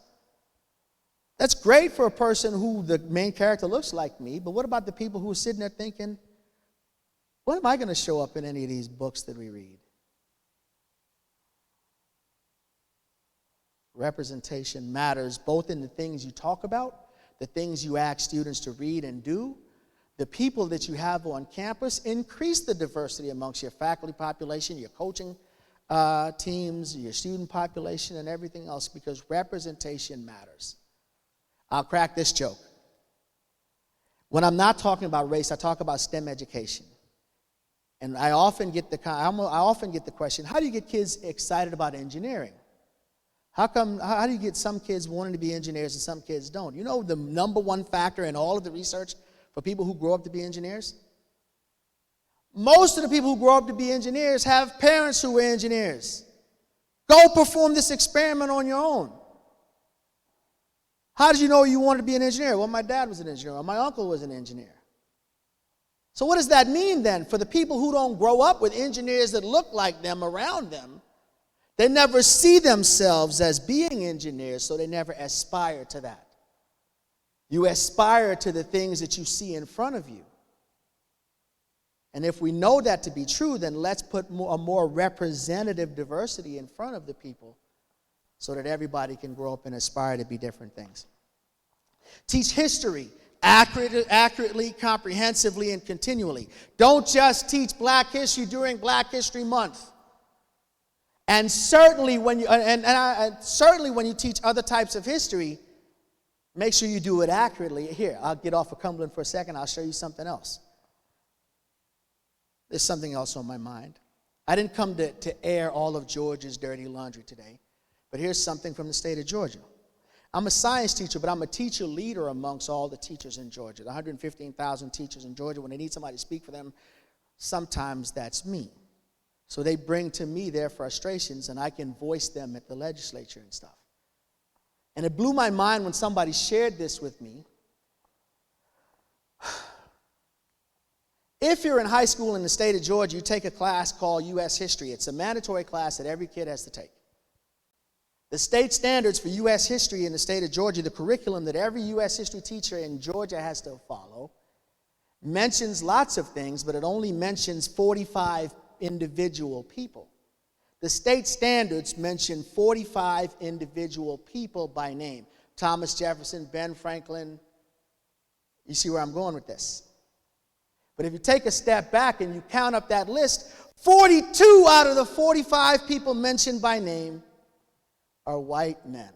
That's great for a person who the main character looks like me, but what about the people who are sitting there thinking, when am I going to show up in any of these books that we read? Representation matters both in the things you talk about, the things you ask students to read and do, the people that you have on campus. Increase the diversity amongst your faculty population, your coaching teams, your student population, and everything else, because representation matters. I'll crack this joke. When I'm not talking about race, I talk about STEM education. And I often get the question, how do you get kids excited about engineering? How do you get some kids wanting to be engineers and some kids don't? You know the number one factor in all of the research for people who grow up to be engineers? Most of the people who grow up to be engineers have parents who were engineers. Go perform this experiment on your own. How did you know you wanted to be an engineer? Well, my dad was an engineer, or my uncle was an engineer. So what does that mean then? For the people who don't grow up with engineers that look like them around them, they never see themselves as being engineers, so they never aspire to that. You aspire to the things that you see in front of you. And if we know that to be true, then let's put a more representative diversity in front of the people so that everybody can grow up and aspire to be different things. Teach history accurately, comprehensively, and continually. Don't just teach Black history during Black History Month. And certainly when you teach other types of history, make sure you do it accurately. Here, I'll get off of Cumberland for a second. I'll show you something else. There's something else on my mind. I didn't come to air all of Georgia's dirty laundry today, but here's something from the state of Georgia. I'm a science teacher, but I'm a teacher leader amongst all the teachers in Georgia. The 115,000 teachers in Georgia, when they need somebody to speak for them, sometimes that's me. So they bring to me their frustrations, and I can voice them at the legislature and stuff. And it blew my mind when somebody shared this with me. If you're in high school in the state of Georgia, you take a class called U.S. History. It's a mandatory class that every kid has to take. The state standards for U.S. history in the state of Georgia, the curriculum that every U.S. history teacher in Georgia has to follow, mentions lots of things, but it only mentions 45 individual people. The state standards mention 45 individual people by name. Thomas Jefferson, Ben Franklin. You see where I'm going with this? But if you take a step back and you count up that list, 42 out of the 45 people mentioned by name are white men.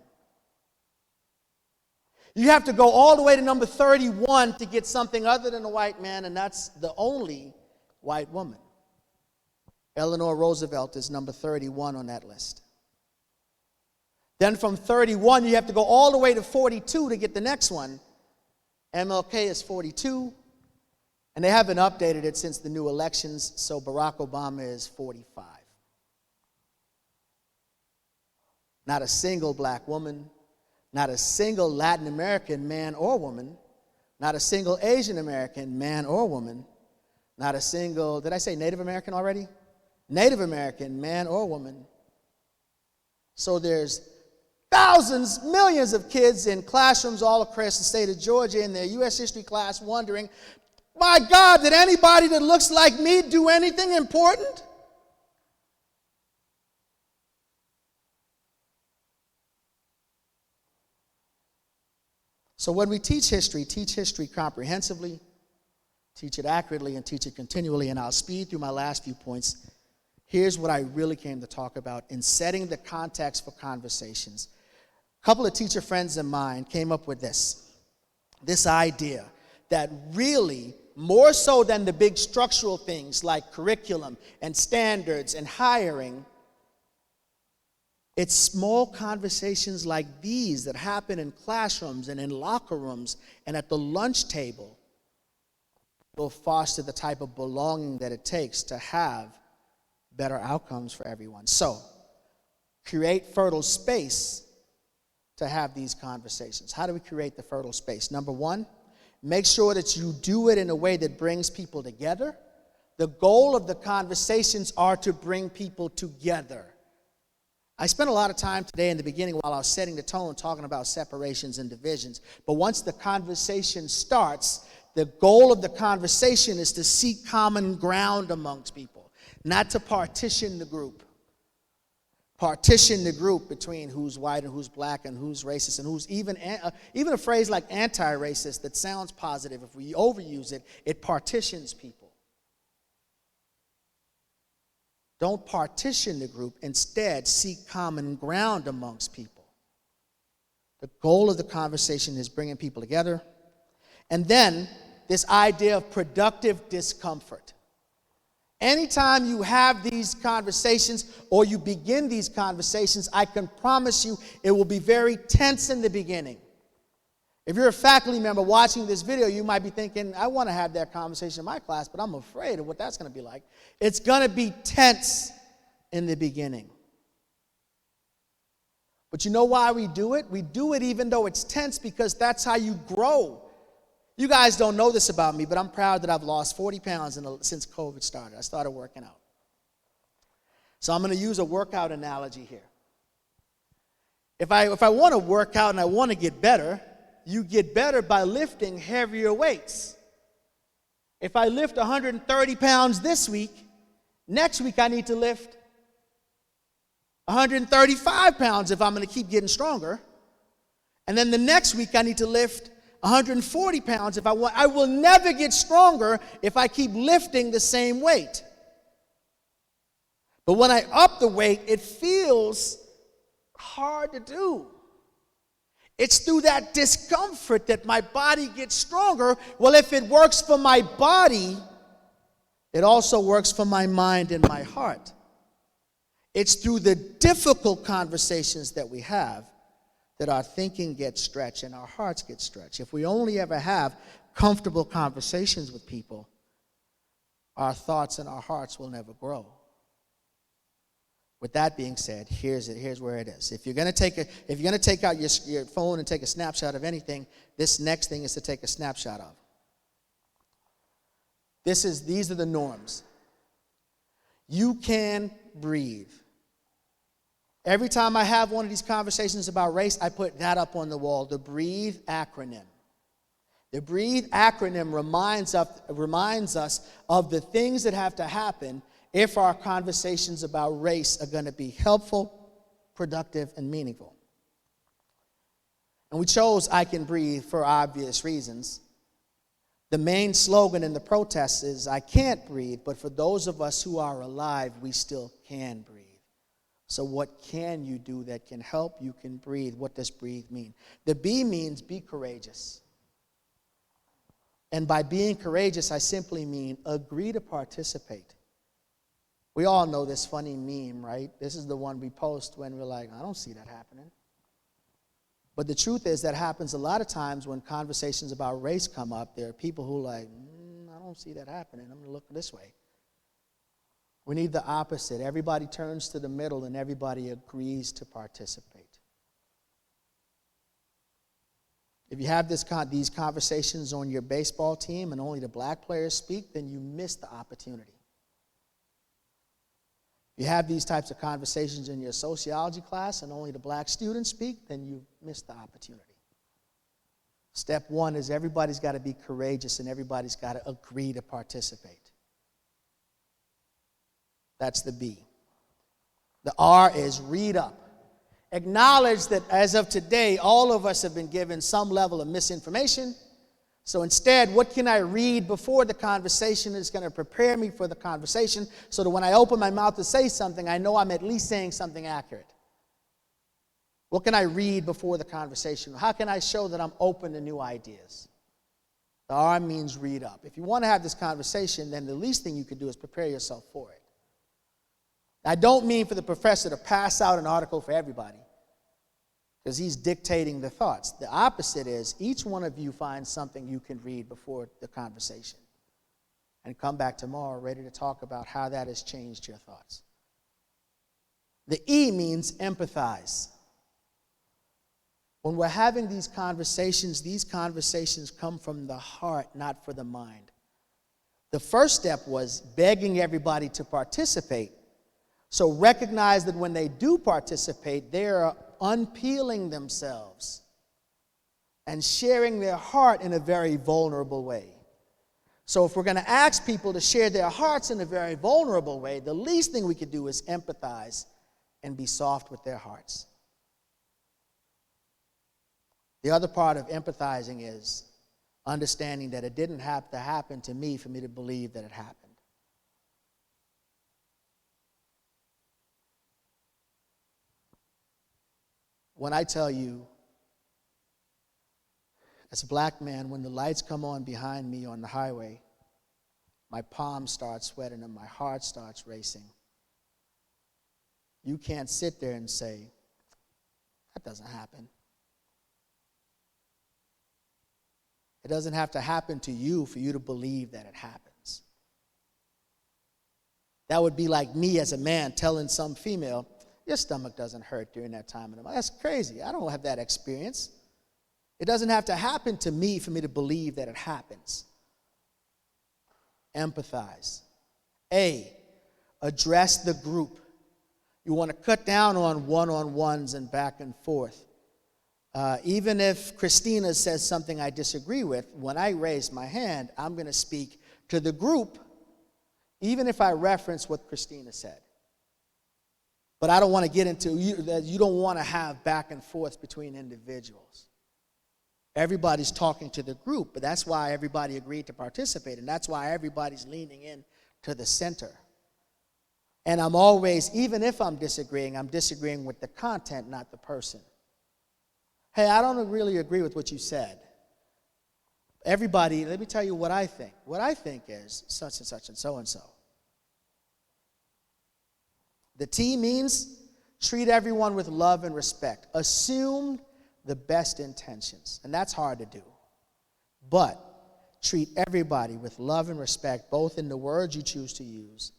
You have to go all the way to number 31 to get something other than a white man, and that's the only white woman. Eleanor Roosevelt is number 31 on that list. Then from 31, you have to go all the way to 42 to get the next one. MLK is 42, and they haven't updated it since the new elections, so Barack Obama is 45. Not a single Black woman, not a single Latin American man or woman, not a single Asian American man or woman, not a single, did I say Native American already? Native American man or woman. So there's thousands, millions of kids in classrooms all across the state of Georgia in their U.S. history class wondering, my God, did anybody that looks like me do anything important? So when we teach history comprehensively, teach it accurately, and teach it continually. And I'll speed through my last few points. Here's what I really came to talk about in setting the context for conversations. A couple of teacher friends of mine came up with this idea that really, more so than the big structural things like curriculum and standards and hiring, it's small conversations like these that happen in classrooms and in locker rooms and at the lunch table will foster the type of belonging that it takes to have better outcomes for everyone. So, create fertile space to have these conversations. How do we create the fertile space? Number one, make sure that you do it in a way that brings people together. The goal of the conversations are to bring people together. I spent a lot of time today in the beginning while I was setting the tone talking about separations and divisions. But once the conversation starts, the goal of the conversation is to seek common ground amongst people, not to partition the group. Partition the group between who's white and who's Black and who's racist and who's even a phrase like anti-racist that sounds positive. If we overuse it, it partitions people. Don't partition the group. Instead, seek common ground amongst people. The goal of the conversation is bringing people together. And then, this idea of productive discomfort. Anytime you have these conversations or you begin these conversations, I can promise you it will be very tense in the beginning. If you're a faculty member watching this video, you might be thinking, I want to have that conversation in my class, but I'm afraid of what that's going to be like. It's going to be tense in the beginning. But you know why we do it? We do it even though it's tense, because that's how you grow. You guys don't know this about me, but I'm proud that I've lost 40 pounds since COVID started. I started working out. So I'm going to use a workout analogy here. If I want to work out and I want to get better, you get better by lifting heavier weights. If I lift 130 pounds this week, next week I need to lift 135 pounds if I'm going to keep getting stronger. And then the next week I need to lift 140 pounds if I want. I will never get stronger if I keep lifting the same weight. But when I up the weight, it feels hard to do. It's through that discomfort that my body gets stronger. Well, if it works for my body, it also works for my mind and my heart. It's through the difficult conversations that we have that our thinking gets stretched and our hearts get stretched. If we only ever have comfortable conversations with people, our thoughts and our hearts will never grow. With that being said, here's where it is. If you're going to take out your phone and take a snapshot of anything, this next thing is to take a snapshot of. These are the norms. You can breathe. Every time I have one of these conversations about race, I put that up on the wall, the B.R.E.A.T.H.E acronym. The B.R.E.A.T.H.E acronym reminds us of the things that have to happen if our conversations about race are going to be helpful, productive, and meaningful. And we chose I Can Breathe for obvious reasons. The main slogan in the protests is, I can't breathe, but for those of us who are alive, we still can breathe. So what can you do that can help you can breathe? What does breathe mean? The B means be courageous. And by being courageous, I simply mean agree to participate. We all know this funny meme, right? This is the one we post when we're like, I don't see that happening. But the truth is that happens a lot of times when conversations about race come up. There are people who are like, I don't see that happening. I'm going to look this way. We need the opposite. Everybody turns to the middle and everybody agrees to participate. If you have these conversations on your baseball team and only the black players speak, then you miss the opportunity. If you have these types of conversations in your sociology class and only the black students speak, then you miss the opportunity. Step one is everybody's got to be courageous and everybody's got to agree to participate. That's the B. The R is read up. Acknowledge that as of today, all of us have been given some level of misinformation. So instead, what can I read before the conversation that's going to prepare me for the conversation so that when I open my mouth to say something, I know I'm at least saying something accurate? What can I read before the conversation? How can I show that I'm open to new ideas? The R means read up. If you want to have this conversation, then the least thing you can do is prepare yourself for it. I don't mean for the professor to pass out an article for everybody, because he's dictating the thoughts. The opposite is each one of you finds something you can read before the conversation and come back tomorrow ready to talk about how that has changed your thoughts. The E means empathize. When we're having these conversations come from the heart, not for the mind. The first step was begging everybody to participate. So recognize that when they do participate, they are unpeeling themselves and sharing their heart in a very vulnerable way. So if we're going to ask people to share their hearts in a very vulnerable way, the least thing we could do is empathize and be soft with their hearts. The other part of empathizing is understanding that it didn't have to happen to me for me to believe that it happened. When I tell you, as a black man, when the lights come on behind me on the highway, my palms start sweating and my heart starts racing. You can't sit there and say, that doesn't happen. It doesn't have to happen to you for you to believe that it happens. That would be like me as a man telling some female, Your stomach doesn't hurt during that time in the month. That's crazy. I don't have that experience. It doesn't have to happen to me for me to believe that it happens. Empathize. A, address the group. You want to cut down on one-on-ones and back and forth. Even if Christina says something I disagree with, when I raise my hand, I'm going to speak to the group, even if I reference what Christina said. But I don't want to get into, you don't want to have back and forth between individuals. Everybody's talking to the group, but that's why everybody agreed to participate, and that's why everybody's leaning in to the center. And I'm always, even if I'm disagreeing with the content, not the person. Hey, I don't really agree with what you said. Everybody, let me tell you what I think. What I think is such and such and so and so. The T means treat everyone with love and respect. Assume the best intentions. And that's hard to do. But treat everybody with love and respect, both in the words you choose to use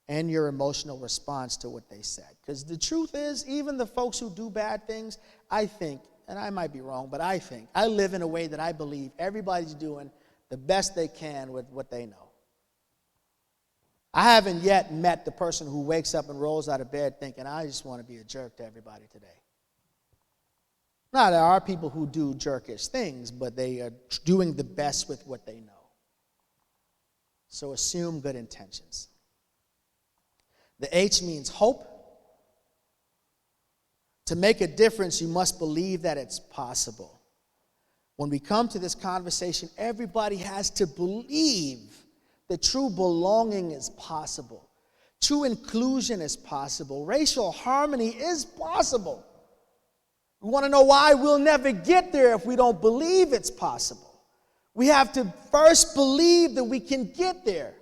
and your emotional response to what they said. Because the truth is, even the folks who do bad things, I think, and I might be wrong, but I think, I live in a way that I believe everybody's doing the best they can with what they know. I haven't yet met the person who wakes up and rolls out of bed thinking, I just want to be a jerk to everybody today. Now, there are people who do jerkish things, but they are doing the best with what they know. So assume good intentions. The H means hope. To make a difference, you must believe that it's possible. When we come to this conversation, everybody has to believe that true belonging is possible. True inclusion is possible. Racial harmony is possible. We want to know why? We'll never get there if we don't believe it's possible. We have to first believe that we can get there.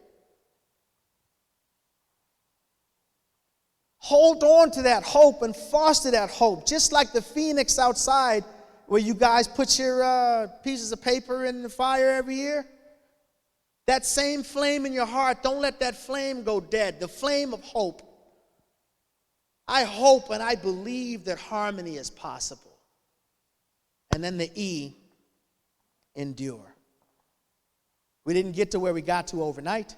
Hold on to that hope and foster that hope. Just like the phoenix outside where you guys put your pieces of paper in the fire every year. That same flame in your heart, don't let that flame go dead. The flame of hope. I hope and I believe that harmony is possible. And then the E, endure. We didn't get to where we got to overnight.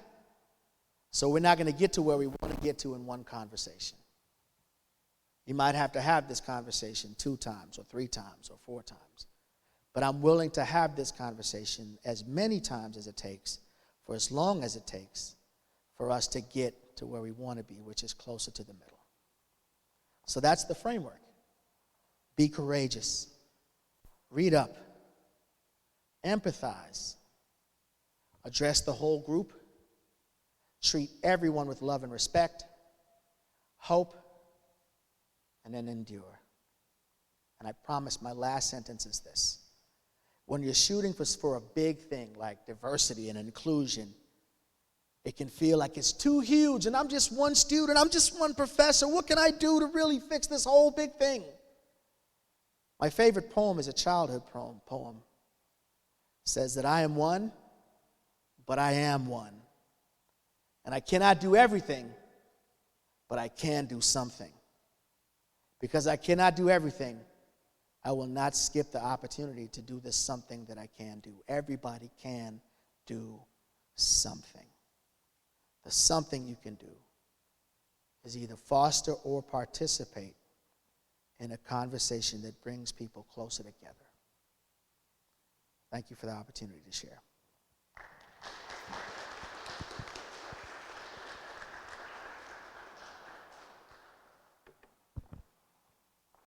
So we're not going to get to where we want to get to in one conversation. You might have to have this conversation 2 times or 3 times or 4 times. But I'm willing to have this conversation as many times as it takes, for as long as it takes, for us to get to where we want to be, which is closer to the middle. So that's the framework. Be courageous. Read up. Empathize. Address the whole group. Treat everyone with love and respect, hope, and then endure. And I promise my last sentence is this. When you're shooting for a big thing like diversity and inclusion, it can feel like it's too huge, and I'm just one student, I'm just one professor. What can I do to really fix this whole big thing? My favorite poem is a childhood poem. It says that I am one, but I am one. And I cannot do everything, but I can do something. Because I cannot do everything, I will not skip the opportunity to do this something that I can do. Everybody can do something. The something you can do is either foster or participate in a conversation that brings people closer together. Thank you for the opportunity to share.